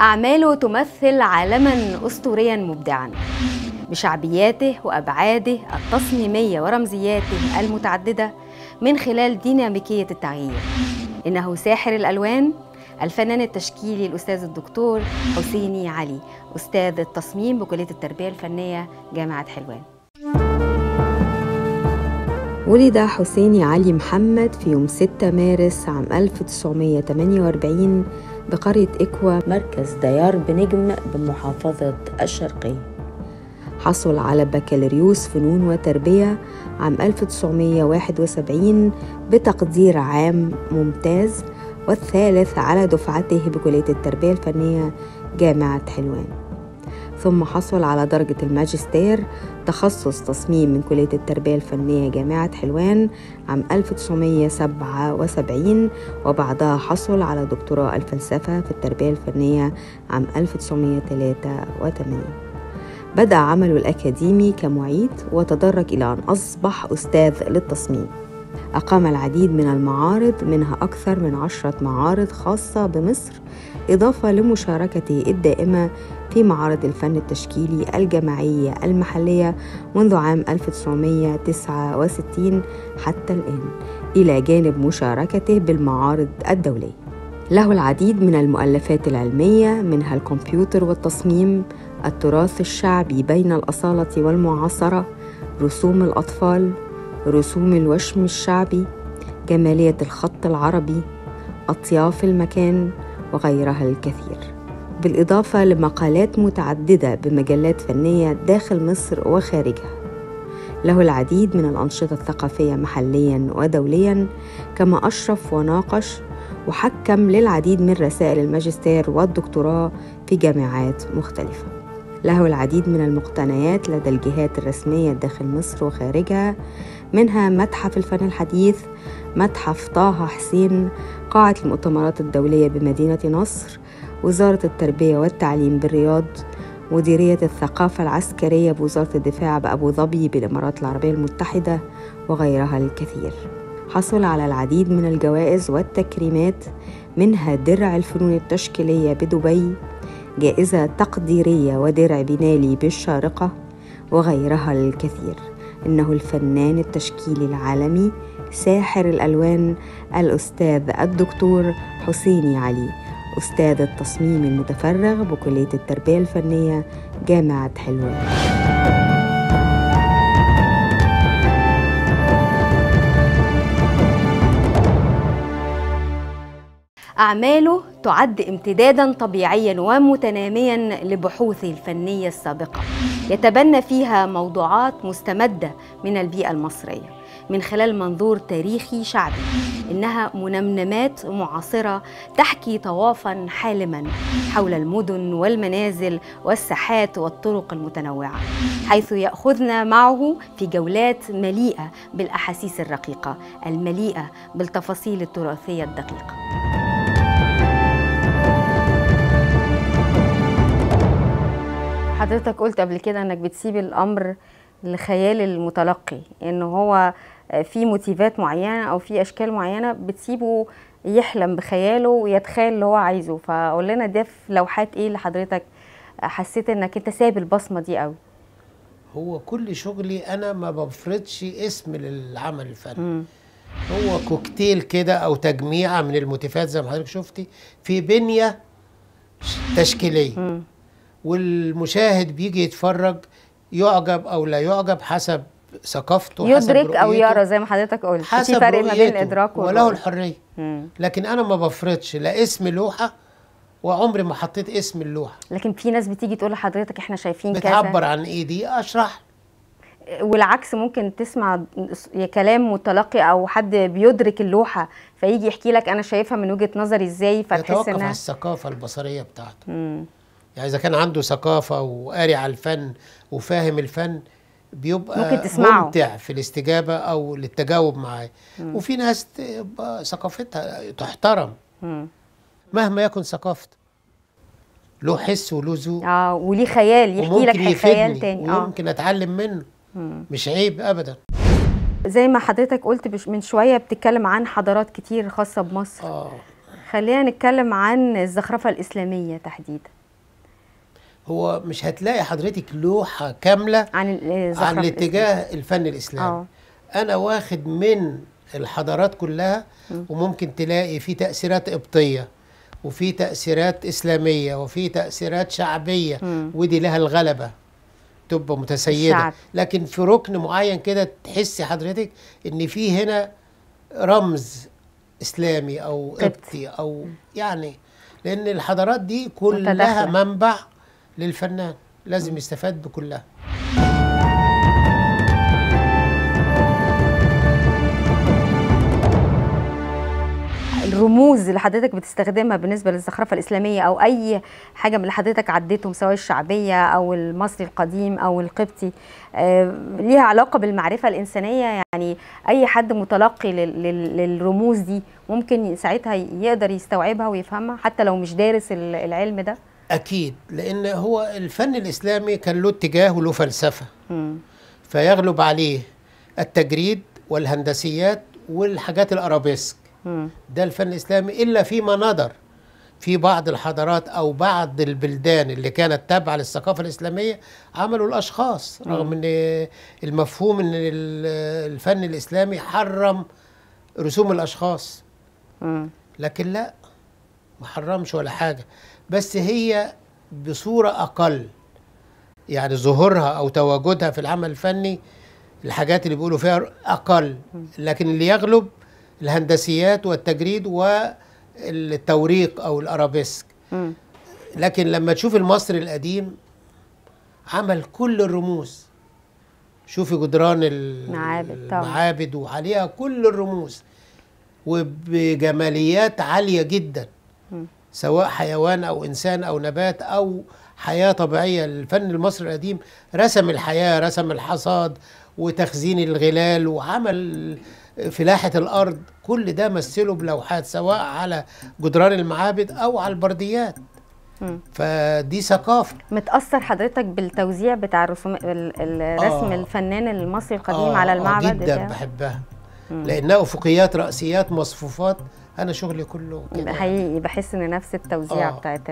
أعماله تمثل عالماً أسطورياً مبدعاً بشعبياته وأبعاده التصميمية ورمزياته المتعددة من خلال ديناميكية التغيير. إنه ساحر الألوان، الفنان التشكيلي الأستاذ الدكتور حسيني علي، أستاذ التصميم بكلية التربية الفنية جامعة حلوان. ولد حسيني علي محمد في يوم 6 مارس عام 1948 بقرية إكوا مركز ديار بنجم بمحافظة الشرقية. حصل على بكالوريوس فنون وتربية عام 1971 بتقدير عام ممتاز، والثالث على دفعته بكلية التربية الفنية جامعة حلوان. ثم حصل على درجة الماجستير تخصص تصميم من كلية التربية الفنية جامعة حلوان عام 1977، وبعدها حصل على دكتوراه الفلسفة في التربية الفنية عام 1983. بدأ عمله الأكاديمي كمعيد وتدرج إلى أن أصبح أستاذ للتصميم. أقام العديد من المعارض، منها أكثر من 10 معارض خاصة بمصر، إضافة لمشاركته الدائمة في معارض الفن التشكيلي الجماعية المحلية منذ عام 1969 حتى الآن، إلى جانب مشاركته بالمعارض الدولية. له العديد من المؤلفات العلمية، منها الكمبيوتر والتصميم، التراث الشعبي بين الأصالة والمعاصرة، رسوم الأطفال، رسوم الوشم الشعبي، جمالية الخط العربي، أطياف المكان، وغيرها الكثير، بالإضافة لمقالات متعددة بمجلات فنية داخل مصر وخارجها. له العديد من الأنشطة الثقافية محلياً ودولياً، كما أشرف وناقش وحكم للعديد من رسائل الماجستير والدكتوراه في جامعات مختلفة. له العديد من المقتنيات لدى الجهات الرسمية داخل مصر وخارجها، منها متحف الفن الحديث، متحف طه حسين، قاعة المؤتمرات الدولية بمدينة نصر، وزارة التربية والتعليم بالرياض، مديرية الثقافة العسكرية بوزارة الدفاع بأبو ظبي بالإمارات العربية المتحدة، وغيرها الكثير. حصل على العديد من الجوائز والتكريمات، منها درع الفنون التشكيلية بدبي، جائزة تقديرية ودرع بنالي بالشارقة، وغيرها الكثير. إنه الفنان التشكيلي العالمي ساحر الألوان الأستاذ الدكتور حسيني علي، أستاذ التصميم المتفرغ بكلية التربية الفنية جامعة حلوان. أعماله تعد امتداداً طبيعياً ومتنامياً لبحوثه الفنية السابقة، يتبنى فيها موضوعات مستمدة من البيئة المصرية من خلال منظور تاريخي شعبي. إنها منمنمات معاصرة تحكي طوافاً حالماً حول المدن والمنازل والساحات والطرق المتنوعة، حيث يأخذنا معه في جولات مليئة بالأحاسيس الرقيقة المليئة بالتفاصيل التراثية الدقيقة. حضرتك قلت قبل كده انك بتسيب الامر لخيال المتلقي، ان هو في موتيفات معينه او في اشكال معينه بتسيبه يحلم بخياله ويتخيل اللي هو عايزه. فقول لنا ده في لوحات ايه اللي حضرتك حسيت انك انت ساب البصمه دي قوي؟ هو كل شغلي انا ما بفرضش اسم للعمل الفني، هو كوكتيل كده او تجميعه من الموتيفات زي ما حضرتك شفتي في بنيه تشكيليه. والمشاهد بيجي يتفرج يعجب او لا يعجب حسب ثقافته، يدرك او يرى زي ما حضرتك قلت، في فرق ما بين الادراك وله الحريه. لكن انا ما بفرضش لا اسم لوحه، وعمري ما حطيت اسم اللوحه. لكن في ناس بتيجي تقول لحضرتك احنا شايفين كذا، بتعبر عن ايه دي، اشرح. والعكس ممكن تسمع كلام متلقي او حد بيدرك اللوحه فيجي يحكي لك انا شايفها من وجهه نظري ازاي، فتحس يتوقف على الثقافه البصريه بتاعته. يعني إذا كان عنده ثقافة وقاري على الفن وفاهم الفن بيبقى ممكن تسمعه ممتع في الاستجابة أو للتجاوب معاه. وفي ناس تبقى ثقافتها تحترم مهما يكن ثقافته، له حس وله ذوق وليه خيال يحكي لك خيال تاني وممكن أتعلم منه. مش عيب أبدا. زي ما حضرتك قلت من شوية بتتكلم عن حضارات كتير خاصة بمصر. خلينا نتكلم عن الزخرفة الإسلامية تحديدا. هو مش هتلاقي حضرتك لوحة كاملة عن عن الاتجاه الفن الإسلامي. أنا واخد من الحضارات كلها، وممكن تلاقي في تأثيرات قبطية وفي تأثيرات إسلامية وفي تأثيرات شعبية، ودي لها الغلبة تبقى متسيدة الشعب. لكن في ركن معين كده تحسي حضرتك إن في هنا رمز إسلامي أو قبطي أو يعني، لأن الحضارات دي كلها متداخلة. منبع للفنان، لازم يستفاد بكلها. الرموز اللي حضرتك بتستخدمها بالنسبة للزخرفة الإسلامية أو أي حاجة من اللي حضرتك عديتهم، سواء الشعبية أو المصري القديم أو القبطي، ليها علاقة بالمعرفة الإنسانية؟ يعني أي حد متلقي للرموز دي ممكن ساعتها يقدر يستوعبها ويفهمها حتى لو مش دارس العلم ده؟ أكيد، لأن هو الفن الإسلامي كان له اتجاه وله فلسفة، فيغلب عليه التجريد والهندسيات والحاجات الأرابيسك. ده الفن الإسلامي، إلا فيما نظر في بعض الحضارات أو بعض البلدان اللي كانت تابعة للثقافة الإسلامية عملوا الأشخاص، رغم أن المفهوم أن الفن الإسلامي حرم رسوم الأشخاص، لكن لا، ما حرمش ولا حاجة، بس هي بصورة أقل، يعني ظهورها أو تواجدها في العمل الفني الحاجات اللي بيقولوا فيها أقل، لكن اللي يغلب الهندسيات والتجريد والتوريق أو الأرابيسك. لكن لما تشوف المصري القديم عمل كل الرموز، شوفي جدران المعابد وعليها كل الرموز وبجماليات عالية جدا، سواء حيوان أو إنسان أو نبات أو حياة طبيعية. الفن المصري القديم رسم الحياة، رسم الحصاد وتخزين الغلال وعمل فلاحة الأرض، كل ده مثله بلوحات سواء على جدران المعابد أو على البرديات. فدي ثقافة. متأثر حضرتك بالتوزيع بتاع الرسم الفنان المصري القديم على المعبد؟ جدا بحبها، لأنها أفقيات، رأسيات، مصفوفات، أنا شغلي كله كده حقيقي. بحس إن نفس التوزيع بتاعت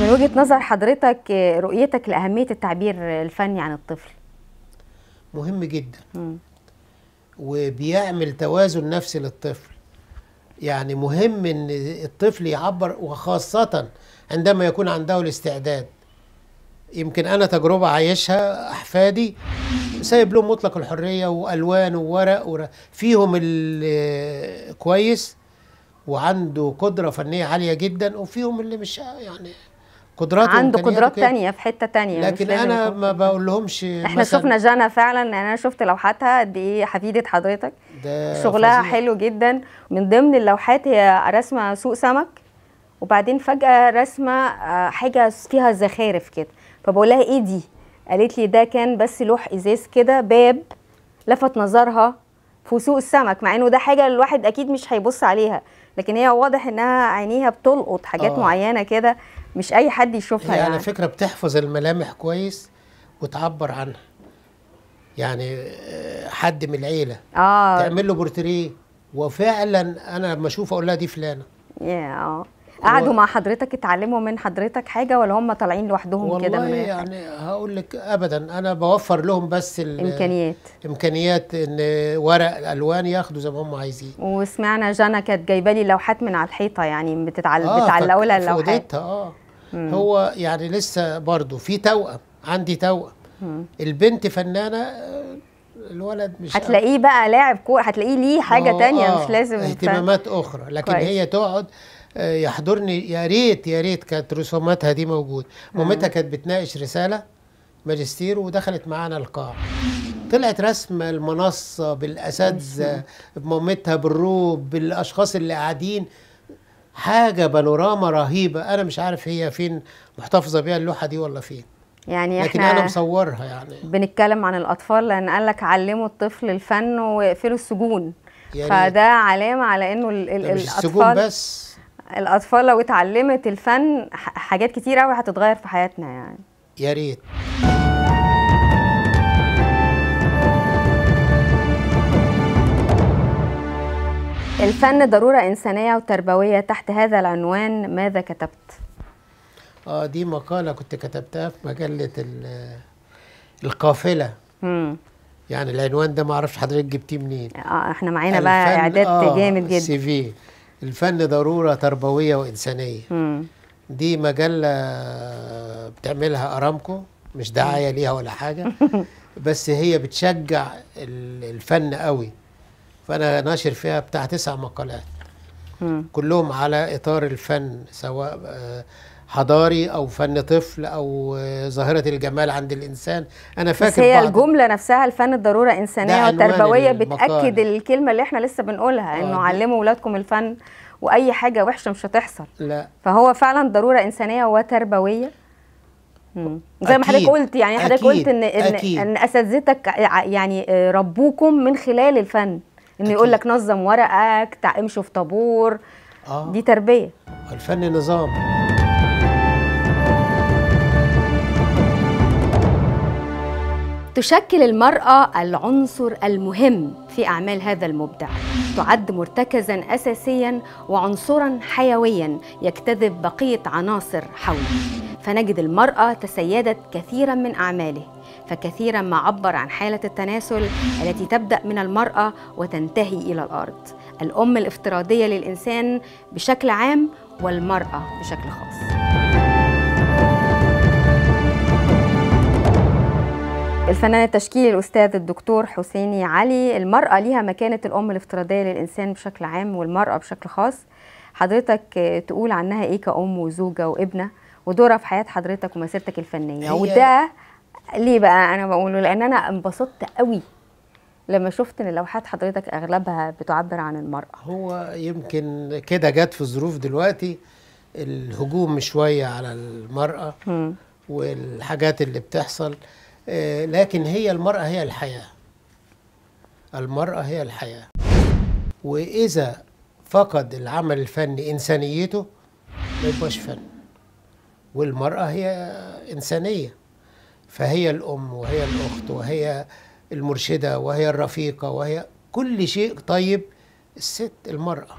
من وجهة نظر حضرتك رؤيتك لأهمية التعبير الفني عن الطفل؟ مهم جدا، وبيعمل توازن نفسي للطفل. يعني مهم ان الطفل يعبر، وخاصة عندما يكون عنده الاستعداد. يمكن انا تجربة عايشها، احفادي سايب لهم مطلق الحريه، والوان وورق فيهم كويس وعنده قدره فنيه عاليه جدا، وفيهم اللي مش يعني قدراته عنده قدرات تانية في حتة تانية. لكن انا ما بقول لهمش. احنا شفنا جانا فعلا، انا شفت لوحاتها قد ايه، حفيده حضرتك شغلها فظيع. حلو جدا. من ضمن اللوحات هي رسمه سوق سمك، وبعدين فجاه رسمه حاجه فيها زخارف كده، فبقول لها ايه دي؟ قالت لي ده كان بس لوح ازاز كده، باب لفت نظرها في سوق السمك، مع انه ده حاجه الواحد اكيد مش هيبص عليها، لكن هي واضح انها عينيها بتلقط حاجات معينه كده مش اي حد يشوفها. يعني على فكره بتحفظ الملامح كويس وتعبر عنها. يعني حد من العيله تعمل له بورتريه، وفعلا انا لما اشوف اقول لها دي فلانه. قعدوا مع حضرتك اتعلموا من حضرتك حاجه، ولا هم طالعين لوحدهم كده؟ والله يعني هقول لك ابدا، انا بوفر لهم بس امكانيات ان ورق الالوان ياخدوا زي ما هم عايزين. وسمعنا جانا كانت جايبه لي لوحات من على الحيطه، يعني بتعلقوا لها اللوحات. هو يعني لسه برضو في توأم، عندي توأم. البنت فنانه، الولد مش هتلاقيه بقى لاعب كوره، هتلاقيه ليه حاجه تانية مش لازم اهتمامات اخرى. لكن كويس. هي تقعد يحضرني، يا ريت كانت رسوماتها دي موجوده. مامتها كانت بتناقش رساله ماجستير ودخلت معانا القاعه، طلعت رسمه المنصه بالاساتذه بمامتها بالروب بالاشخاص اللي قاعدين، حاجه بانوراما رهيبه. انا مش عارف هي فين محتفظه بيها اللوحه دي ولا فين، يعني لكن انا مصورها. يعني بنتكلم عن الاطفال، لان قال لك علموا الطفل الفن واقفلوا السجون، فده علامه على انه السجون بس. الاطفال لو اتعلمت الفن حاجات كتير قوي هتتغير في حياتنا يعني. يا ريت. الفن ضرورة إنسانية وتربوية، تحت هذا العنوان ماذا كتبت؟ دي مقالة كنت كتبتها في مجلة القافلة. يعني العنوان ده ما اعرفش حضرتك جبتيه منين. احنا معانا بقى اعداد جامد جدا. السي في الفن ضرورة تربوية وإنسانية. دي مجلة بتعملها أرامكو، مش دعاية ليها ولا حاجة بس هي بتشجع الفن قوي. فأنا ناشر فيها بتاع 9 مقالات كلهم على إطار الفن، سواء حضاري أو فن طفل أو ظاهرة الجمال عند الإنسان. أنا فاكر بس هي الجملة نفسها الفن الضرورة إنسانية وتربوية بتأكد الكلمة اللي احنا لسه بنقولها، إنه علموا أولادكم الفن وأي حاجة وحشة مش هتحصل. لا، فهو فعلا ضرورة إنسانية وتربوية. زي ما حضرتك قلت، يعني حضرتك قلت إن أساتذتك يعني ربوكم من خلال الفن، إنه يقول لك نظم ورقك، امشوا في طابور. دي تربية. الفن نظام. تشكل المرأة العنصر المهم في أعمال هذا المبدع، تعد مرتكزاً أساسياً وعنصراً حيوياً يجتذب بقية عناصر حوله، فنجد المرأة تسيدت كثيراً من أعماله، فكثيراً ما عبر عن حالة التناسل التي تبدأ من المرأة وتنتهي إلى الأرض، الأم الافتراضية للإنسان بشكل عام والمرأة بشكل خاص. الفنان التشكيلي الأستاذ الدكتور حسيني علي، المرأة ليها مكانة الأم الافتراضية للإنسان بشكل عام والمرأة بشكل خاص. حضرتك تقول عنها إيه كأم وزوجة وابنة، ودورها في حياة حضرتك ومسيرتك الفنية؟ وده ليه بقى أنا بقوله؟ لأن أنا انبسطت قوي لما شفت إن لوحات حضرتك أغلبها بتعبر عن المرأة. هو يمكن كده جت في ظروف دلوقتي الهجوم شوية على المرأة والحاجات اللي بتحصل، لكن هي المرأة هي الحياة. المرأة هي الحياة، وإذا فقد العمل الفني إنسانيته ما يبقاش فن. والمرأة هي إنسانية، فهي الأم وهي الأخت وهي المرشدة وهي الرفيقة وهي كل شيء طيب. الست المرأة.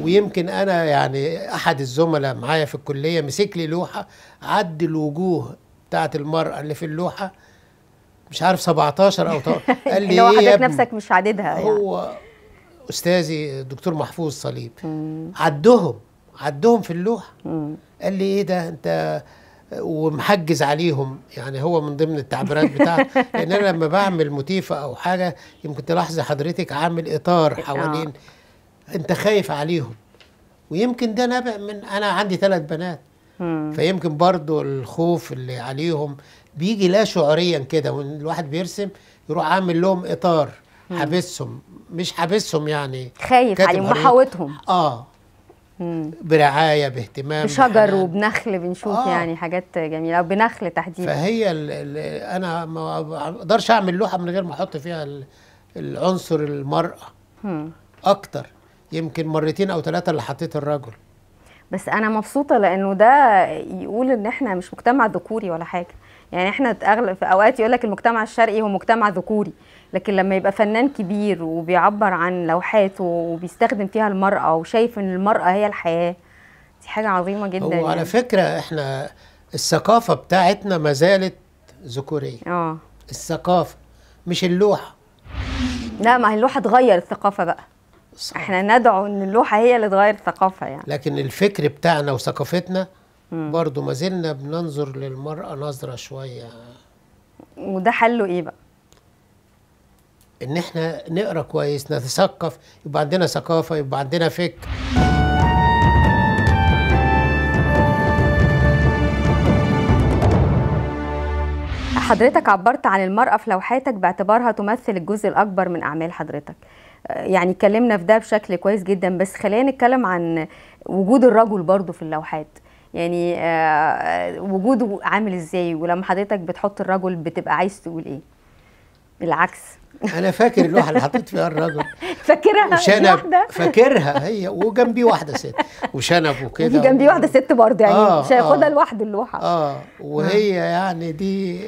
ويمكن أنا يعني أحد الزملاء معايا في الكلية مسك لي لوحة عد الوجوه بتاعت المرأة اللي في اللوحة، مش عارف 17 أو قال لي إيه يا ابني؟ نفسك مش عددها. هو يعني أستاذي الدكتور محفوظ صليب عدهم في اللوحة. قال لي إيه ده أنت ومحجز عليهم، يعني هو من ضمن التعبيرات بتاعته. لان انا لما بعمل موتيفه او حاجه يمكن تلاحظي حضرتك عامل اطار حوالين، انت خايف عليهم. ويمكن ده نابع من انا عندي 3 بنات، فيمكن برضو الخوف اللي عليهم بيجي لا شعوريا كده، وان الواحد بيرسم يروح عامل لهم اطار حابسهم، مش حابسهم يعني خايف عليهم محاوطهم برعايه باهتمام بشجر وبنخل بنشوف يعني حاجات جميله، او بنخل تحديدا. فهي انا ما اقدرش اعمل لوحه من غير ما احط فيها العنصر المراه اكتر. يمكن 2 أو 3 اللي حطيت الرجل. بس انا مبسوطه لانه ده يقول ان احنا مش مجتمع ذكوري ولا حاجه. يعني احنا اغلب في اوقات يقول لك المجتمع الشرقي هو مجتمع ذكوري، لكن لما يبقى فنان كبير وبيعبر عن لوحاته وبيستخدم فيها المراه وشايف ان المراه هي الحياه، دي حاجه عظيمه جدا. هو على فكره احنا الثقافه بتاعتنا ما زالت ذكوريه. الثقافه مش اللوحه. لا، ما هي اللوحه تغير الثقافه بقى. صح. احنا ندعو ان اللوحه هي اللي تغير الثقافه يعني. لكن الفكر بتاعنا وثقافتنا برضو ما زلنا بننظر للمرأة نظرة شوية. وده حله ايه بقى؟ ان احنا نقرا كويس، نتثقف، يبقى عندنا ثقافة، يبقى عندنا فكر. حضرتك عبرت عن المرأة في لوحاتك باعتبارها تمثل الجزء الأكبر من أعمال حضرتك. يعني اتكلمنا في ده بشكل كويس جدا، بس خلينا نتكلم عن وجود الرجل برضو في اللوحات. يعني وجوده عامل ازاي؟ ولما حضرتك بتحط الرجل بتبقى عايز تقول ايه؟ بالعكس. انا فاكر اللوحه اللي حطيت فيها الرجل. فاكرها؟ وشنب. فاكرها هي، وجنبي واحده ست وشنب وكده. ودي جنبي واحده ست برضه، يعني مش هياخدها لوحده اللوحه. وهي يعني دي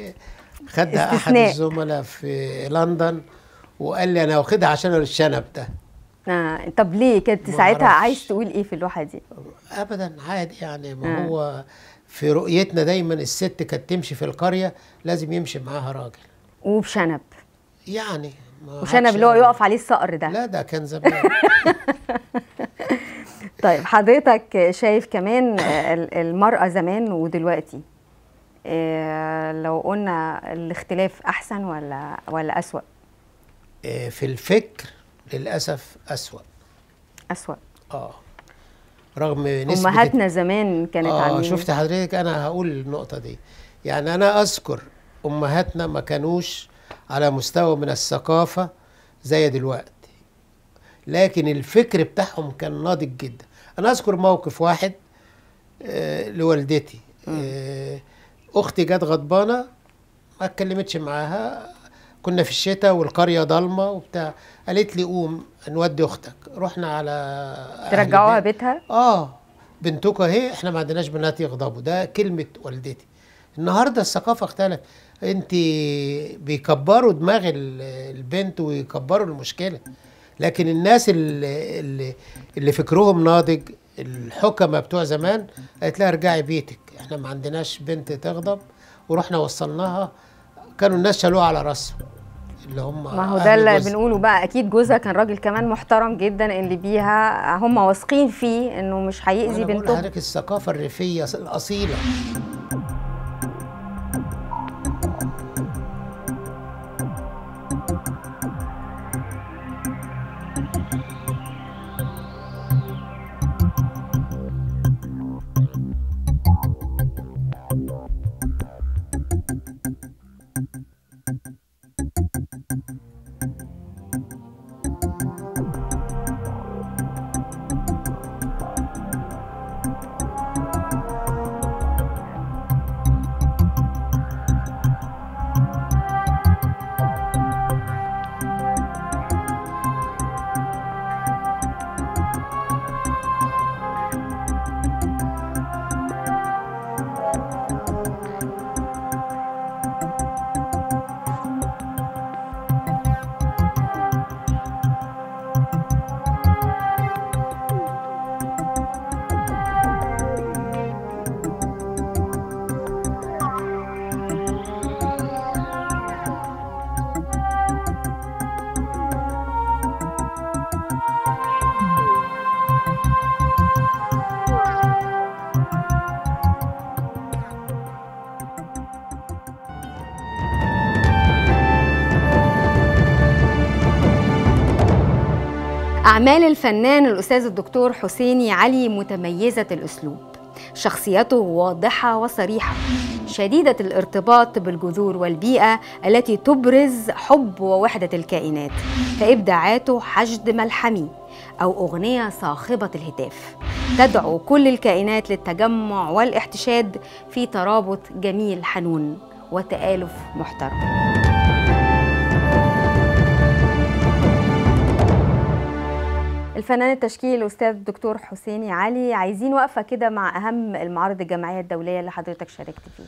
خدها احد الزملاء في لندن وقال لي انا واخدها عشان الشنب ده. طب ليه كنت ساعتها عايز تقول ايه في اللوحه دي؟ ابدا عادي يعني. ما هو في رؤيتنا دايما الست كانت تمشي في القريه لازم يمشي معاها راجل وبشنب يعني. وشنب اللي هو يقف عليه الصقر ده. لا ده كان زمان. طيب حضرتك شايف كمان المرأة زمان ودلوقتي، لو قلنا الاختلاف أحسن ولا أسوأ؟ في الفكر للأسف أسوأ. أسوأ. رغم نسبة أمهاتنا زمان كانت عاملين. شفت حضرتك، أنا هقول النقطة دي. يعني أنا أذكر أمهاتنا ما كانوش على مستوى من الثقافة زي دلوقتي، لكن الفكر بتاعهم كان ناضج جدا. أنا أذكر موقف واحد لوالدتي. أختي جت غضبانة ما اتكلمتش معاها، كنا في الشتاء والقرية ضلمة وبتاع، قالت لي قوم نودي أختك. رحنا على ترجعوها بيتها؟ بنتك اهي، احنا ما عندناش بنات يغضبوا. ده كلمة والدتي. النهارده الثقافة اختلف. انت بيكبروا دماغ البنت ويكبروا المشكلة، لكن الناس اللي فكرهم ناضج، الحكمة بتوع زمان، قالت لها ارجعي بيتك، احنا ما عندناش بنت تغضب. ورحنا وصلناها، كانوا الناس شالوها على راسهم اللي هم. ما هو ده اللي بنقوله بقى. اكيد جوزها كان راجل كمان محترم جدا، اللي بيها هم واثقين فيه انه مش هيأذي بنتهم. بقول لحضرتك الثقافة الريفية الأصيلة. أعمال الفنان الأستاذ الدكتور حسيني علي متميزة الأسلوب، شخصيته واضحة وصريحة، شديدة الارتباط بالجذور والبيئة التي تبرز حب ووحدة الكائنات، فإبداعاته حشد ملحمي أو أغنية صاخبة الهتاف تدعو كل الكائنات للتجمع والاحتشاد في ترابط جميل حنون وتآلف محترم. الفنان التشكيلي الأستاذ الدكتور حسيني علي، عايزين وقفة كده مع أهم المعارض الجماعية الدولية اللي حضرتك شاركت فيه.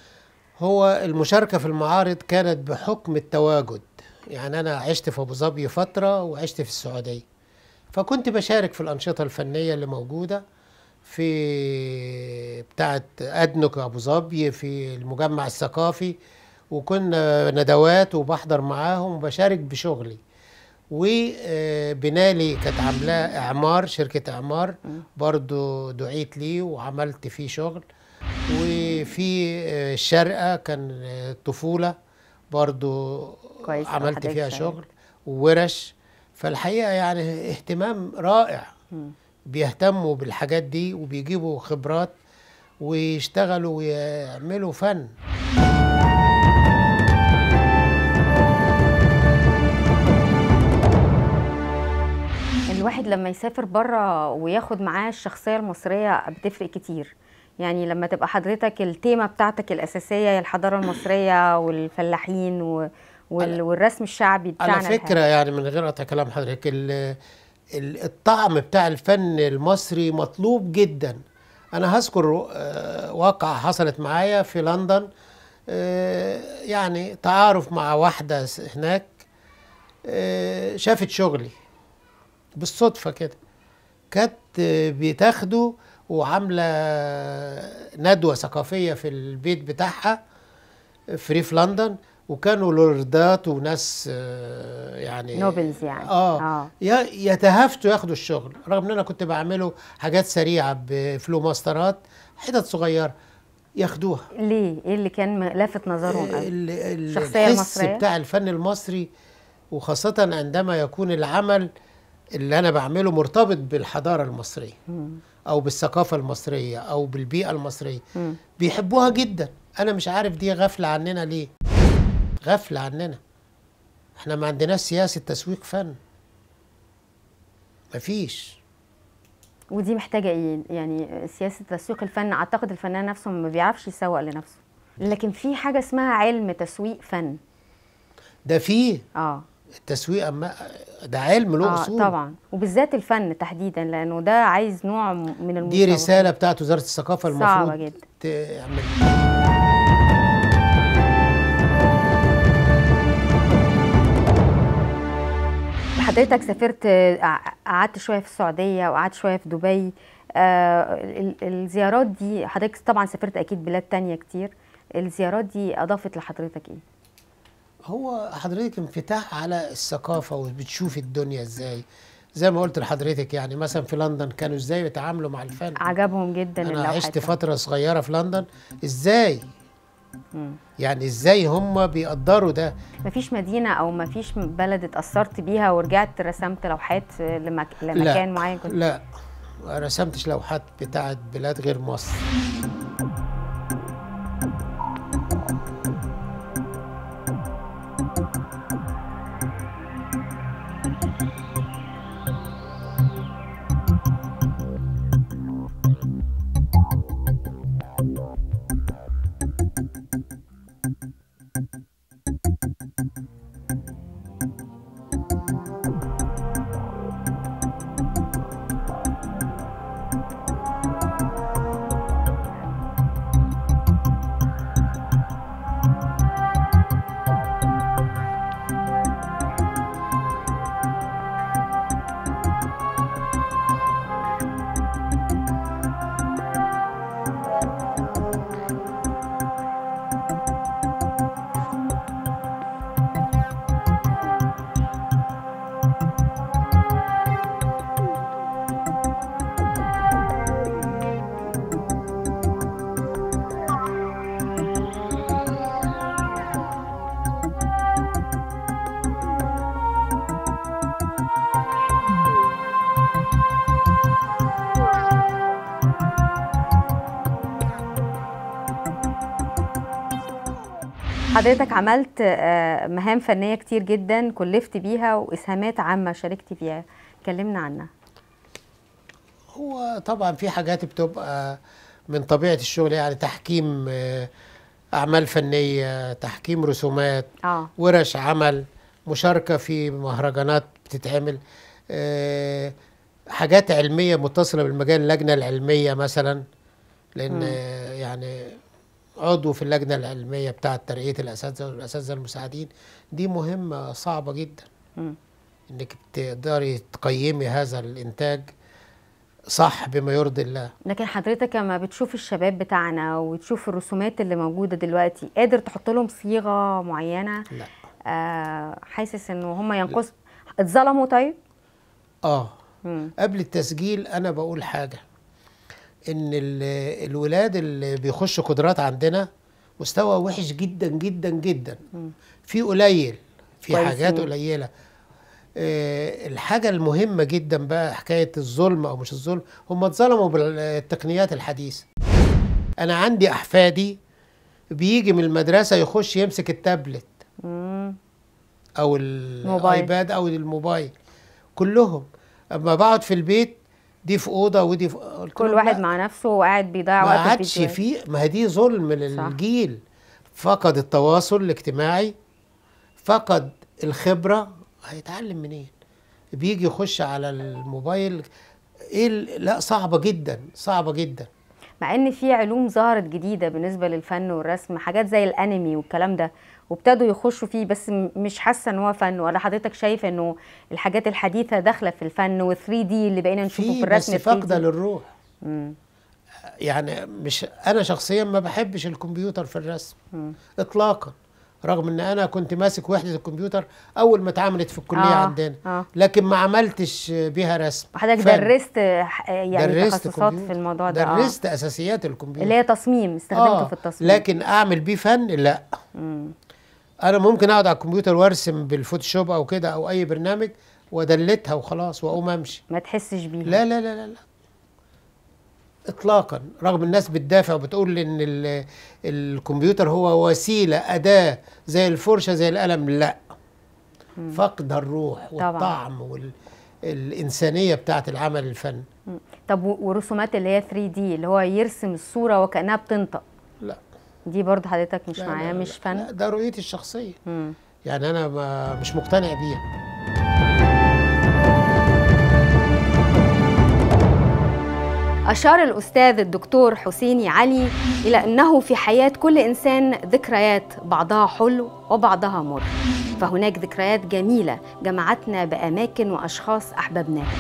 هو المشاركة في المعارض كانت بحكم التواجد، يعني أنا عشت في أبو ظبي فترة وعشت في السعودية، فكنت بشارك في الأنشطة الفنية اللي موجودة في بتاعة أدنك أبو ظبي في المجمع الثقافي، وكنا ندوات وبحضر معاهم وبشارك بشغلي. وبنالي كانت عاملاه إعمار، شركة إعمار برضو دعيت لي وعملت فيه شغل. وفي الشارقة كان الطفولة برضو عملت فيها شغل وورش. فالحقيقة يعني اهتمام رائع، بيهتموا بالحاجات دي وبيجيبوا خبرات ويشتغلوا ويعملوا فن. الواحد لما يسافر بره وياخد معاه الشخصية المصرية بتفرق كتير. يعني لما تبقى حضرتك التيمة بتاعتك الأساسية الحضارة المصرية والفلاحين والرسم الشعبي بتاعنا. على فكرة يعني من غير قطع كلام حضرتك، الطعم بتاع الفن المصري مطلوب جدا. أنا هذكر واقعة حصلت معايا في لندن، يعني تعارف مع واحدة هناك شافت شغلي بالصدفة كده، كانت بتاخده وعاملة ندوة ثقافية في البيت بتاعها في ريف لندن، وكانوا لوردات وناس يعني نوبلز يعني يتهافتوا ياخدوا الشغل، رغم ان انا كنت بعمله حاجات سريعة بفلوماسترات حتت صغيرة ياخدوها. ليه؟ ايه اللي كان لافت نظرهم؟ الشخصية المصرية بتاع الفن المصري، وخاصة عندما يكون العمل اللي أنا بعمله مرتبط بالحضارة المصرية أو بالثقافة المصرية أو بالبيئة المصرية، بيحبوها جدا. أنا مش عارف دي غفلة عننا ليه؟ غفلة عننا. احنا ما عندناش سياسة تسويق فن، مفيش. ودي محتاجة ايه؟ يعني سياسة تسويق الفن، اعتقد الفنان نفسه ما بيعرفش يسوق لنفسه، لكن في حاجة اسمها علم تسويق فن. ده فيه التسويق ده علم له اصول طبعا، وبالذات الفن تحديدا، لانه ده عايز نوع من المساواة. دي رسالة بتاعت وزارة الثقافة المفروض صعبة جدا تعمل. حضرتك سافرت، قعدت شوية في السعودية وقعدت شوية في دبي. الزيارات دي حضرتك طبعا سافرت أكيد بلاد تانية كتير، الزيارات دي أضافت لحضرتك إيه؟ هو حضرتك انفتاح على الثقافة وبتشوف الدنيا إزاي، زي ما قلت لحضرتك. يعني مثلا في لندن كانوا إزاي بيتعاملوا مع الفن، عجبهم جدا. أنا عشت فترة صغيرة في لندن، إزاي يعني إزاي هم بيقدروا ده. مفيش مدينة أو مفيش بلد اتأثرت بيها ورجعت رسمت لوحات لمكان معين؟ لا، ما رسمتش لوحات بتاعت بلاد غير مصر. حضرتك عملت مهام فنية كتير جدا كلفت بيها وإسهامات عامة شاركت فيها، كلمنا عنها. هو طبعا في حاجات بتبقى من طبيعة الشغل، يعني تحكيم أعمال فنية، تحكيم رسومات، ورش عمل، مشاركة في مهرجانات بتتعمل، حاجات علمية متصلة بالمجال، اللجنة العلمية مثلا، لأن يعني عضو في اللجنة العلمية بتاعة ترقية الأساتذة والأساتذة المساعدين. دي مهمة صعبة جدا، إنك تقدري تقيمي هذا الإنتاج صح بما يرضي الله. لكن حضرتك لما بتشوف الشباب بتاعنا وتشوف الرسومات اللي موجودة دلوقتي، قادر تحط لهم صيغة معينة؟ لا. حاسس إنه هم ينقص اتظلموا؟ طيب قبل التسجيل أنا بقول حاجة، إن الولاد اللي بيخشوا قدرات عندنا مستوى وحش جدا جدا جدا، في قليل، في حاجات قليلة. الحاجة المهمة جدا بقى حكاية الظلم أو مش الظلم، هم اتظلموا بالتقنيات الحديثة. أنا عندي أحفادي بيجي من المدرسة يخش يمسك التابلت أو الآيباد أو الموبايل، كلهم. أما بقعد في البيت، دي في أوضة ودي في كل واحد مع نفسه وقاعد بيضيع وقت. ما عادش فيه، ما دي ظلم للجيل. فقد التواصل الاجتماعي، فقد الخبرة، هيتعلم منين؟ بيجي يخش على الموبايل. لا، صعبة جدا، صعبة جدا. مع ان في علوم ظهرت جديدة بالنسبة للفن والرسم، حاجات زي الانمي والكلام ده، وابتدوا يخشوا فيه، بس مش حاسة ان هو فن. ولا حضرتك شايف انه الحاجات الحديثة داخلة في الفن، و3 دي اللي بقينا نشوفه في الرسم بس فاقدة للروح. يعني مش انا شخصيا ما بحبش الكمبيوتر في الرسم اطلاقا، رغم ان انا كنت ماسك وحدة الكمبيوتر اول ما اتعملت في الكلية عندنا، لكن ما عملتش بيها رسم. حضرتك درست يعني تخصصات في الموضوع ده؟ درست اساسيات الكمبيوتر اللي هي تصميم، استخدمته في التصميم. لكن اعمل بيه فن لا. انا ممكن اقعد على الكمبيوتر وارسم بالفوتوشوب او كده او اي برنامج وادلتها وخلاص واقوم امشي، ما تحسش بيها. لا لا لا لا, لا. اطلاقا، رغم الناس بتدافع وبتقول ان الكمبيوتر هو وسيله، اداه زي الفرشه زي القلم. لا، فقد الروح والطعم والانسانيه بتاعت العمل الفن. طب ورسومات اللي هي 3 دي اللي هو يرسم الصوره وكانها بتنطق، لا دي برضه حضرتك مش معايا؟ مش فن؟ لا، ده رؤيتي الشخصيه. يعني انا مش مقتنع بيها. أشار الأستاذ الدكتور حسيني علي إلى أنه في حياة كل إنسان ذكريات، بعضها حلو وبعضها مر، فهناك ذكريات جميلة جمعتنا بأماكن وأشخاص أحببناهم،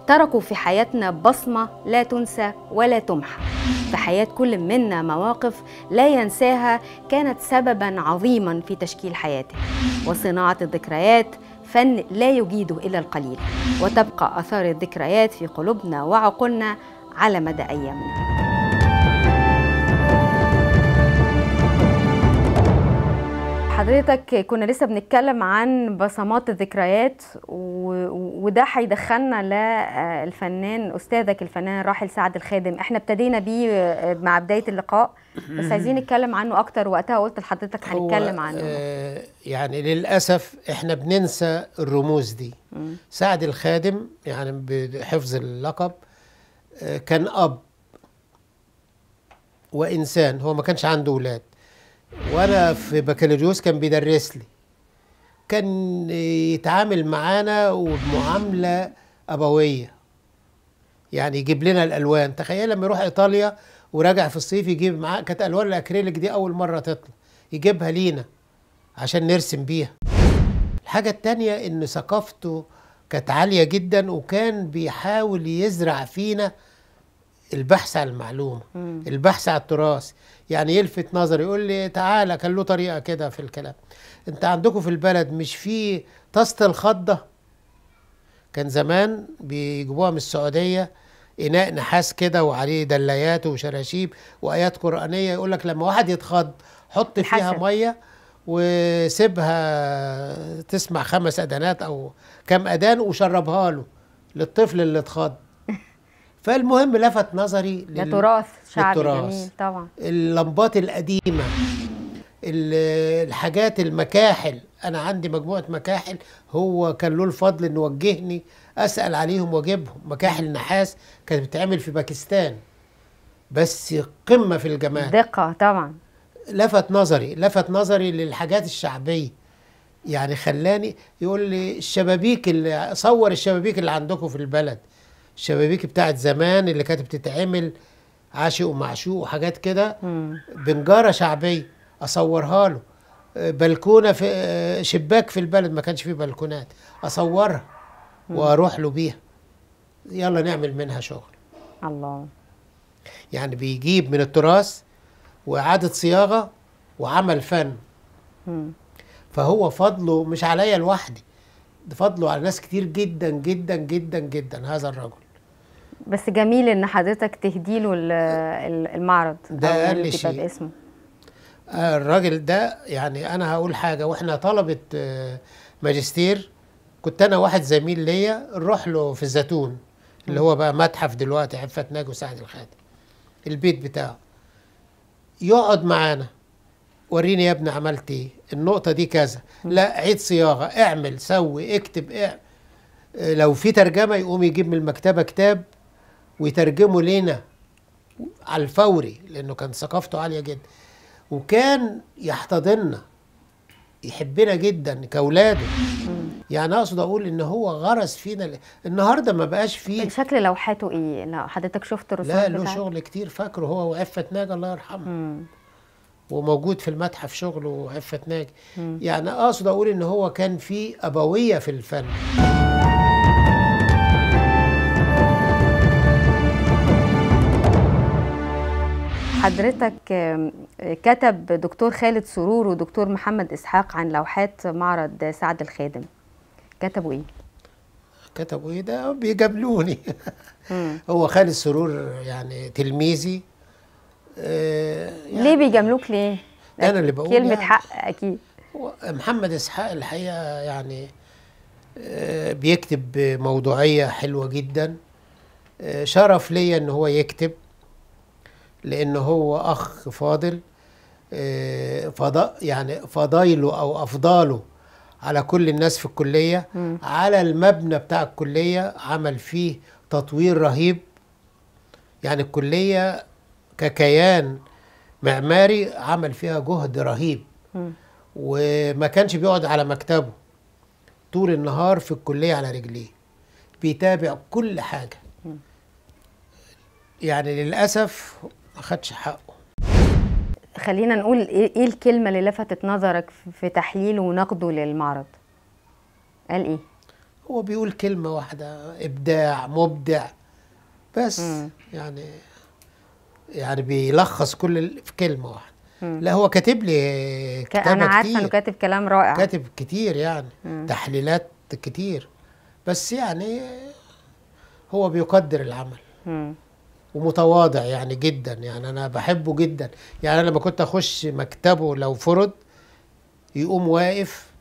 تركوا في حياتنا بصمة لا تنسى ولا تمحى. في حياة كل منا مواقف لا ينساها كانت سبباً عظيماً في تشكيل حياته، وصناعة الذكريات فن لا يجيده إلا القليل، وتبقى آثار الذكريات في قلوبنا وعقولنا على مدى أيامنا. حضرتك كنا لسه بنتكلم عن بصمات الذكريات، وده هيدخلنا للفنان أستاذك الفنان الراحل سعد الخادم. احنا ابتدينا بيه مع بداية اللقاء، بس عايزين نتكلم عنه أكتر. وقتها قلت لحضرتك هنتكلم عنه. يعني للأسف احنا بننسى الرموز دي. سعد الخادم يعني بحفظ اللقب كان أب وإنسان، هو ما كانش عنده أولاد، وأنا في بكالوريوس كان بيدرس لي، كان يتعامل معانا وبمعاملة أبوية، يعني يجيب لنا الألوان. تخيل لما يروح إيطاليا وراجع في الصيف يجيب معاه، كانت ألوان الأكريليك دي أول مرة تطلع يجيبها لينا عشان نرسم بيها. الحاجة التانية إن ثقافته كانت عالية جدا، وكان بيحاول يزرع فينا البحث عن المعلومة، البحث عن التراث. يعني يلفت نظري يقول لي تعالى، كان له طريقة كده في الكلام، انت عندكم في البلد مش في طاسة الخضة؟ كان زمان بيجيبوها من السعودية، إناء نحاس كده وعليه دلايات وشراشيب وآيات قرآنية، يقول لك لما واحد يتخض حط فيها مية وسيبها تسمع 5 أذانات أو كم أذان وشربها له للطفل اللي اتخض. فالمهم لفت نظري ده تراث شعبي جميل طبعا. اللمبات القديمة الحاجات المكاحل، انا عندي مجموعه مكاحل، هو كان له الفضل انه وجهني اسال عليهم واجيبهم. مكاحل نحاس كانت بتتعمل في باكستان، بس قمه في الجمال، دقة طبعا. لفت نظري للحاجات الشعبيه. يعني خلاني يقول لي الشبابيك، اللي صور الشبابيك اللي عندكم في البلد، الشبابيك بتاعت زمان اللي كانت بتتعمل عاشق ومعشوق وحاجات كده، بنجارة شعبية، أصورها له. بلكونة في شباك في البلد ما كانش فيه بلكونات، أصورها وأروح له بيها، يلا نعمل منها شغل. الله. يعني بيجيب من التراث وإعادة صياغة وعمل فن. فهو فضله مش عليا لوحدي، ده فضله على ناس كتير جدا جدا جدا جدا هذا الرجل. بس جميل ان حضرتك تهديله المعرض ده اقل شيء باسمه. الراجل ده يعني انا هقول حاجه، واحنا طلبه ماجستير، كنت انا واحد زميل ليا نروح له في الزيتون اللي هو بقى متحف دلوقتي، عفت ناجي وسعد الخادم، البيت بتاعه، يقعد معانا، وريني يا ابني عملت ايه، النقطه دي كذا، لا عيد صياغه، اعمل سوي اكتب لو في ترجمه يقوم يجيب من المكتبه كتاب ويترجمه لنا على الفوري، لانه كان ثقافته عاليه جدا، وكان يحتضننا، يحبنا جدا كاولاده. يعني اقصد اقول ان هو غرس فينا. النهارده ما بقاش فيه. شكل لوحاته ايه؟ لو حضرتك شفت الرسومات لا له شغل كتير، فاكره هو وعفت ناجي الله يرحمه، وموجود في المتحف شغله وعفت ناجي. يعني اقصد اقول ان هو كان فيه ابويه في الفن. حضرتك كتب دكتور خالد سرور ودكتور محمد إسحاق عن لوحات معرض سعد الخادم، كتبوا ايه؟ كتبوا ايه؟ ده بيجاملوني. هو خالد سرور يعني تلميذي. يعني ليه بيجاملوك ليه؟ انا اللي بقول كلمة يعني حق اكيد. محمد إسحاق الحقيقة يعني بيكتب بموضوعية حلوة جدا. شرف ليا ان هو يكتب، لأنه هو أخ فاضل، يعني فضايله أو أفضاله على كل الناس في الكلية. على المبنى بتاع الكلية عمل فيه تطوير رهيب. يعني الكلية ككيان معماري عمل فيها جهد رهيب، وما كانش بيقعد على مكتبه طول النهار في الكلية على رجليه، بيتابع كل حاجة. يعني للأسف ما خدش حقه. خلينا نقول ايه الكلمة اللي لفتت نظرك في تحليله ونقده للمعرض؟ قال ايه؟ هو بيقول كلمة واحدة، إبداع، مبدع، بس. يعني بيلخص كل في كلمة واحدة. لا هو كاتب لي كتابة أنا عارفة كتير. إنه كاتب كلام رائع، كاتب كتير يعني تحليلات كتير، بس يعني هو بيقدر العمل ومتواضع يعني جدا. يعني أنا بحبه جدا. يعني أنا لما كنت أخش مكتبه لو فرض يقوم واقف،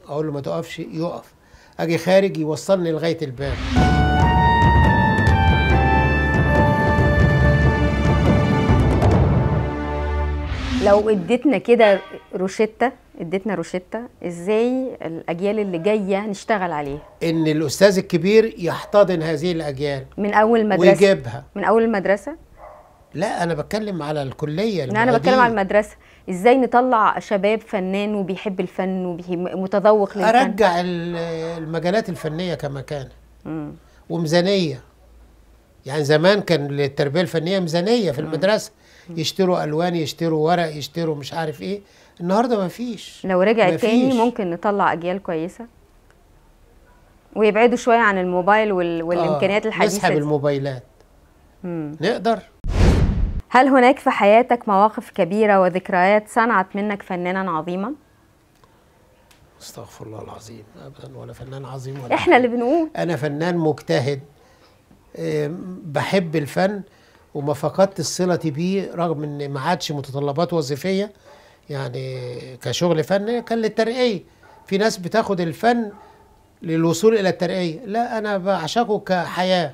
أقول له ما تقفش، يقف، أجي خارج يوصلني لغاية الباب. لو اديتنا كده اديتنا روشتة ازاي الاجيال اللي جايه نشتغل عليها؟ ان الاستاذ الكبير يحتضن هذه الاجيال من اول مدرسه ويجيبها. من اول المدرسه؟ لا انا بتكلم على الكليه. لا انا بتكلم على المدرسه. ازاي نطلع شباب فنان وبيحب الفن ومتذوق للفن؟ ارجع المجالات الفنيه كما كان، وميزانيه. يعني زمان كان للتربيه الفنيه ميزانيه في المدرسه، يشتروا الوان، يشتروا ورق، يشتروا مش عارف ايه. النهارده ما فيش. لو رجع تاني ممكن نطلع اجيال كويسه ويبعدوا شويه عن الموبايل والامكانيات الحديثه. نسحب الموبايلات. نقدر. هل هناك في حياتك مواقف كبيره وذكريات صنعت منك فنانا عظيما؟ استغفر الله العظيم، ابدا ولا فنان عظيم ولا احنا اللي بنقول. انا فنان مجتهد، بحب الفن وما فقدت الصلة بيه، رغم ان ما عادش متطلبات وظيفية. يعني كشغل فن كان للترقية. في ناس بتاخد الفن للوصول الى الترقية، لا انا بعشقه كحياة.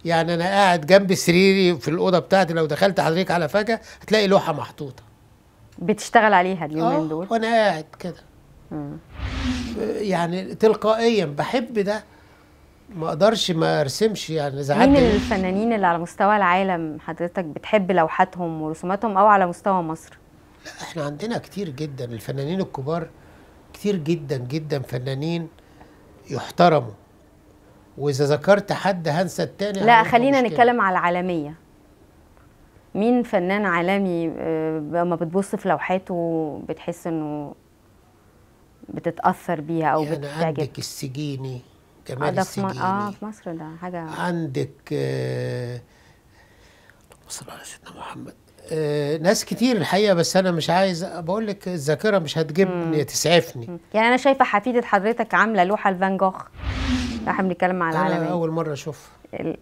يعني انا قاعد جنب سريري في الأوضة بتاعتي، لو دخلت حضرتك على فجأة هتلاقي لوحة محطوطة بتشتغل عليها اليومين دول؟ وانا قاعد كده يعني تلقائيا بحب ده، ما اقدرش ما ارسمش يعني. مين الفنانين اللي على مستوى العالم حضرتك بتحب لوحاتهم ورسوماتهم، او على مستوى مصر؟ لا احنا عندنا كتير جدا الفنانين الكبار، كتير جدا جدا فنانين يحترموا، واذا ذكرت حد هنسى التاني. لا خلينا نتكلم على العالميه. مين فنان عالمي لما بتبص في لوحاته بتحس انه بتتاثر بيها او يعني بتعجبك؟ عندك السجيني، جمال السجيني. في مصر ده حاجه. عندك اللهم صل على سيدنا محمد. ناس كتير الحقيقه، بس انا مش عايز بقول لك الذاكره مش هتجيبني تسعفني. يعني انا شايفه حفيده حضرتك عامله لوحه لفان جوخ، احنا بنتكلم على العالميه. انا اول مره اشوفها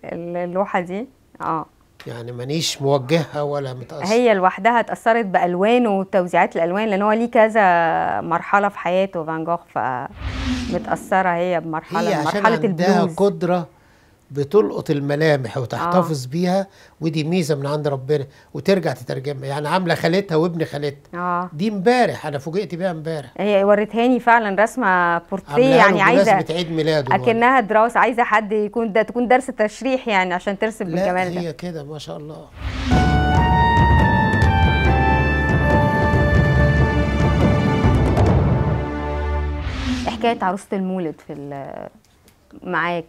اللوحه دي. يعني مانيش موجهها ولا متأثر، هي لوحدها اتأثرت بألوانه وتوزيعات الألوان، لأن هو ليه كذا مرحلة في حياته فان جوخ، فمتأثرة هي بمرحلة هي عشان عندها قدرة بتلقط الملامح وتحتفظ بيها، ودي ميزة من عند ربنا، وترجع تترجمها. يعني عاملة خالتها وابن خالتها دي امبارح، أنا فوجئت بيها امبارح. هي وريتهاني فعلا رسمة بورتريه، يعني عايزة بمناسبة عيد ميلاده أكنها دراسة، عايزة حد تكون درس تشريح يعني عشان ترسم بالجمال ده. هي كده ما شاء الله. حكاية عروسة المولد معاك،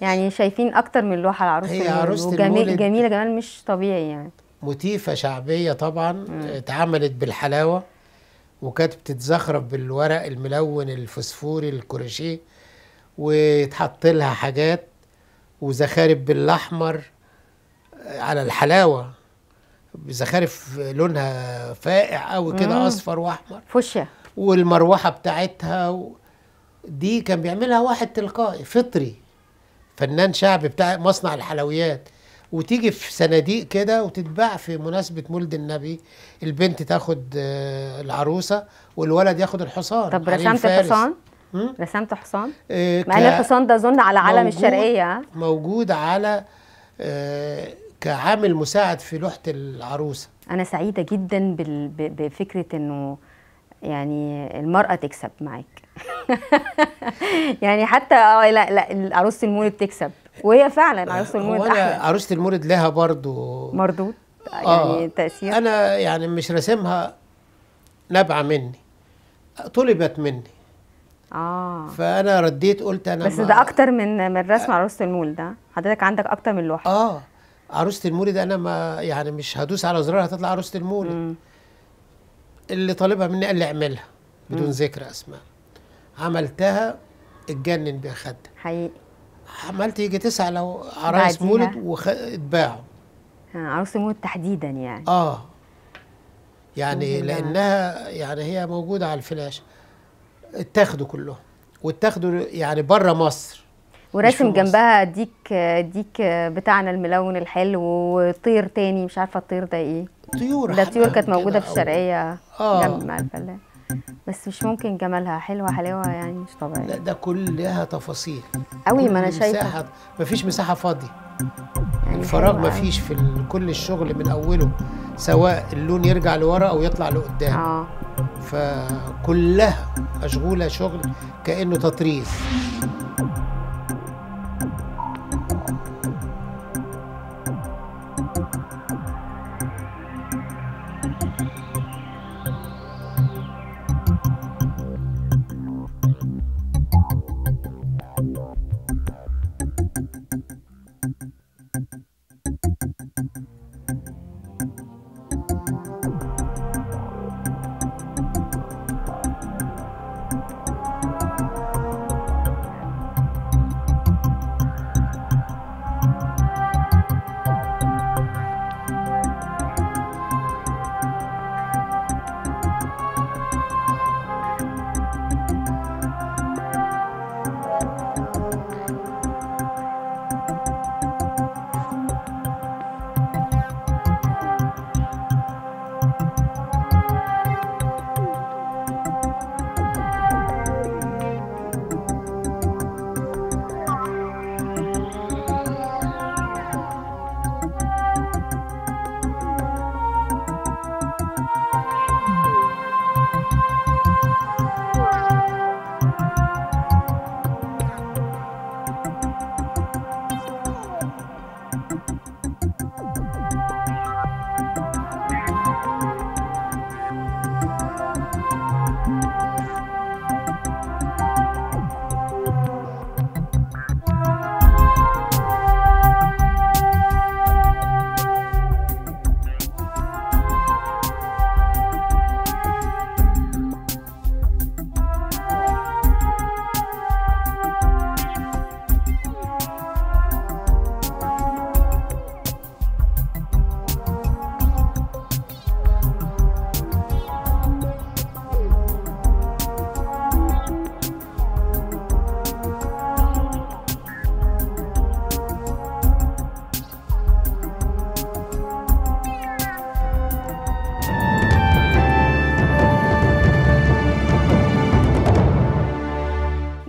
يعني شايفين اكتر من لوحه لعروسه المولد. هي عروسه المولد جميله جمال مش طبيعي يعني. موتيفه شعبيه طبعا، اتعملت بالحلاوه، وكانت بتتزخرف بالورق الملون الفوسفوري الكروشيه، ويتحط لها حاجات وزخارف بالاحمر على الحلاوه، زخارف لونها فاقع قوي كده، اصفر واحمر فوشيا. والمروحه بتاعتها دي كان بيعملها واحد تلقائي فطري، فنان شعبي بتاع مصنع الحلويات، وتيجي في صناديق كده وتتباع في مناسبة مولد النبي. البنت تاخد العروسة والولد ياخد الحصان. طب رسمت الحصان؟ رسمت حصان؟ مع ان الحصان ده اظن على علم الشرقية. موجود على كعامل مساعد في لوحة العروسة. أنا سعيدة جدا بفكرة إنه يعني المرأة تكسب معاك. يعني حتى لا عروسة المولد تكسب، وهي فعلا عروسة المولد احلى. عروسة المولد لها برضو مردود يعني تأثير. انا يعني مش راسمها نابعة مني، طلبت مني. فانا رديت قلت انا بس ده اكتر من رسم عروسة المولد. ده حضرتك عندك اكتر من لوحة. عروسة المولد انا ما يعني مش هدوس على زرار هتطلع عروسة المولد. اللي طالبها مني قال لي اعملها بدون ذكر اسماء. عملتها اتجنن بيها خدها حقيقي. عملت يجي 9 لو عرايس مولد واتباعوا. عروس المولد تحديدا يعني. يعني لانها يعني هي موجوده على الفلاشه، اتاخدوا كلهم واتاخدوا يعني بره مصر. وراسم جنبها ديك بتاعنا الملون الحلو، وطير تاني مش عارفه الطير ده ايه. طيور. ده طيور كانت موجوده في الشرقيه جنب مع الفلاح، بس مش ممكن جمالها حلوه حلاوه يعني مش طبيعي. لا ده كلها تفاصيل قوي. ما انا شايفه مفيش مساحه فاضيه يعني، الفراغ مفيش في كل الشغل من اوله، سواء اللون يرجع لورا او يطلع لقدام. فكلها مشغوله شغل كانه تطريز.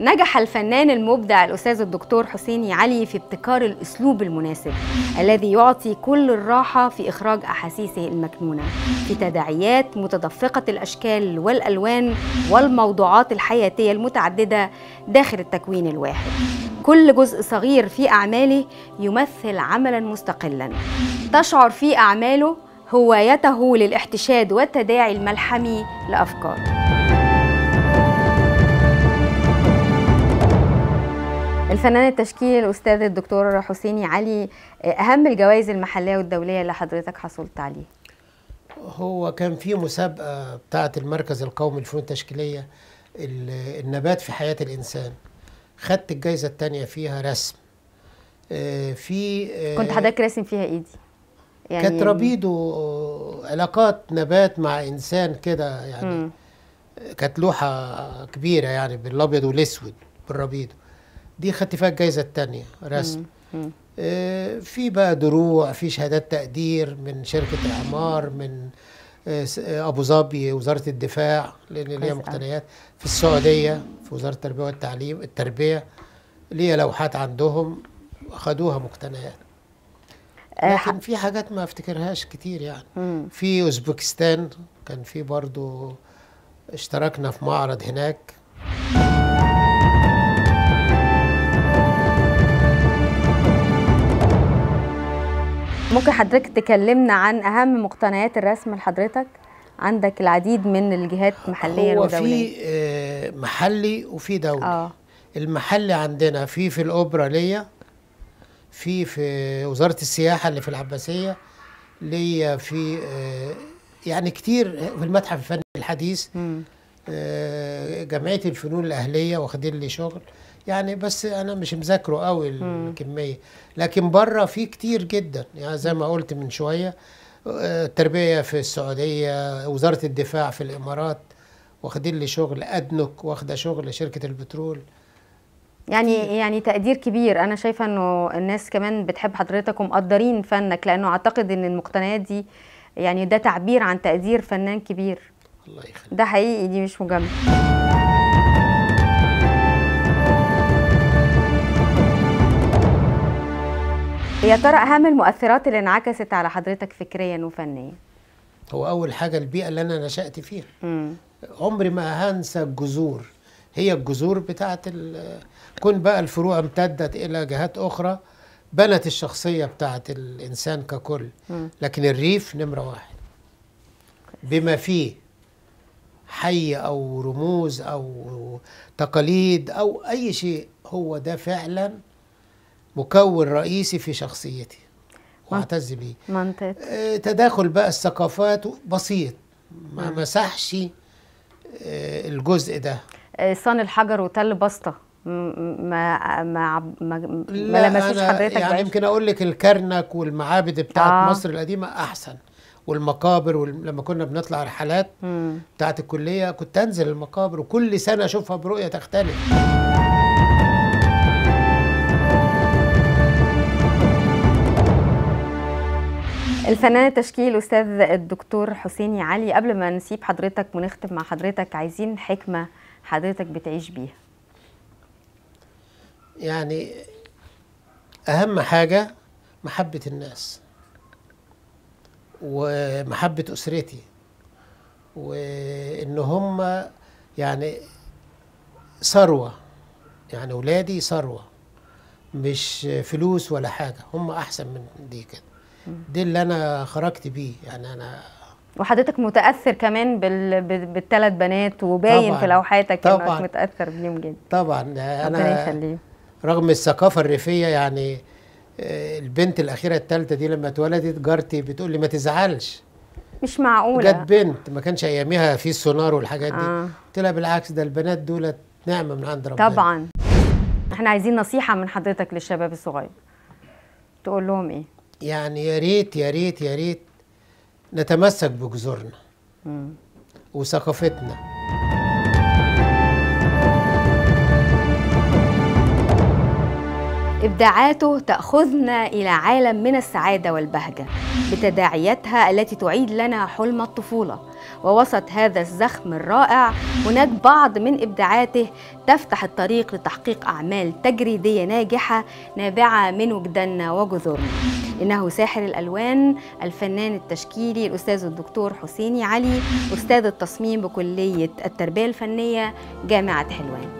نجح الفنان المبدع الأستاذ الدكتور حسيني علي في ابتكار الأسلوب المناسب الذي يعطي كل الراحة في إخراج أحاسيسه المكنونة في تداعيات متدفقة الأشكال والألوان والموضوعات الحياتية المتعددة داخل التكوين الواحد. كل جزء صغير في أعماله يمثل عملاً مستقلاً تشعر في أعماله هوايته للاحتشاد والتداعي الملحمي لأفكار. الفنان التشكيلي الأستاذ الدكتور حسيني علي، أهم الجوائز المحلية والدولية اللي حضرتك حصلت عليه؟ هو كان في مسابقة بتاعة المركز القومي للفنون التشكيلية، النبات في حياة الإنسان، خدت الجائزة الثانية فيها رسم. كنت حضرتك راسم فيها إيه دي؟ يعني كانت ربيدو، علاقات نبات مع إنسان كده يعني. كانت لوحة كبيرة يعني بالأبيض والأسود بالربيدو، دي خدت فيها الجائزة الثانية رسم. في بقى دروع، في شهادات تقدير من شركة إعمار، من أبو ظبي وزارة الدفاع لأن ليها مقتنيات، في السعودية في وزارة التربية والتعليم التربية ليها لوحات عندهم أخدوها مقتنيات. لكن في حاجات ما افتكرهاش كتير يعني. في أوزبكستان كان في برضو اشتركنا في معرض هناك. ممكن حضرتك تكلمنا عن أهم مقتنيات الرسم لحضرتك؟ عندك العديد من الجهات محلية ودولية. هو في محلي وفي دولي. المحلي عندنا في الأوبرا ليا، في وزارة السياحة اللي في العباسية ليا، في يعني كتير في المتحف الفني الحديث، جمعية الفنون الأهلية واخدين لي شغل يعني، بس أنا مش مذاكره قوي الكمية. لكن بره في كتير جدا يعني زي ما قلت من شوية، التربية في السعودية، وزارة الدفاع في الإمارات واخدين لي شغل، أدنك واخدة شغل شركة البترول. يعني تقدير كبير. أنا شايفة إنه الناس كمان بتحب حضرتك ومقدرين فنك، لأنه أعتقد إن المقتنيات دي يعني ده تعبير عن تقدير فنان كبير. الله يخليك. ده حقيقي، دي مش مجاملة. يا ترى أهم المؤثرات اللي انعكست على حضرتك فكريا وفنيا؟ هو أول حاجة البيئة اللي أنا نشأت فيها. عمري ما هنسى الجذور، هي الجذور بتاعت كون بقى الفروع امتدت إلى جهات أخرى بنت الشخصية بتاعت الإنسان ككل. لكن الريف نمرة واحد بما فيه حي أو رموز أو تقاليد أو أي شيء، هو ده فعلا مكون رئيسي في شخصيتي واعتز بيه. منطقة تداخل بقى الثقافات بسيط، ما مسحش الجزء ده. صان الحجر وتل بسطة ما لمسوش حضرتك؟ يعني يمكن اقول لك الكرنك والمعابد بتاعت مصر القديمه احسن، والمقابر لما كنا بنطلع رحلات بتاعت الكليه كنت انزل المقابر وكل سنه اشوفها برؤيه تختلف. الفنان التشكيلي الأستاذ الدكتور حسيني علي، قبل ما نسيب حضرتك ونختم مع حضرتك، عايزين حكمة حضرتك بتعيش بيها. يعني أهم حاجة محبة الناس ومحبة أسرتي، وإن هم يعني ثروة، يعني أولادي ثروة مش فلوس ولا حاجة، هم أحسن من دي كده. دي اللي أنا خرجت بيه يعني. أنا وحضرتك متأثر كمان بالثلاث بنات، وباين طبعًا في لوحاتك انك متأثر بيهم جدا. طبعا أنا رغم الثقافة الريفية يعني، البنت الأخيرة الثالثة دي لما اتولدت جارتي بتقول لي ما تزعلش، مش معقولة، جت بنت ما كانش أياميها في السونار والحاجات دي. قلت لها بالعكس، ده البنات دولت نعمة من عند ربنا. طبعا. احنا عايزين نصيحة من حضرتك للشباب الصغير، تقول لهم ايه؟ يعني يا ريت يا ريت يا ريت نتمسك بجذورنا وثقافتنا. إبداعاته تأخذنا إلى عالم من السعادة والبهجة بتداعياتها التي تعيد لنا حلم الطفولة. ووسط هذا الزخم الرائع هناك بعض من إبداعاته تفتح الطريق لتحقيق أعمال تجريدية ناجحة نابعة من وجداننا وجذورنا. إنه ساحر الألوان، الفنان التشكيلي الأستاذ الدكتور حسيني علي، أستاذ التصميم بكلية التربية الفنية جامعة حلوان.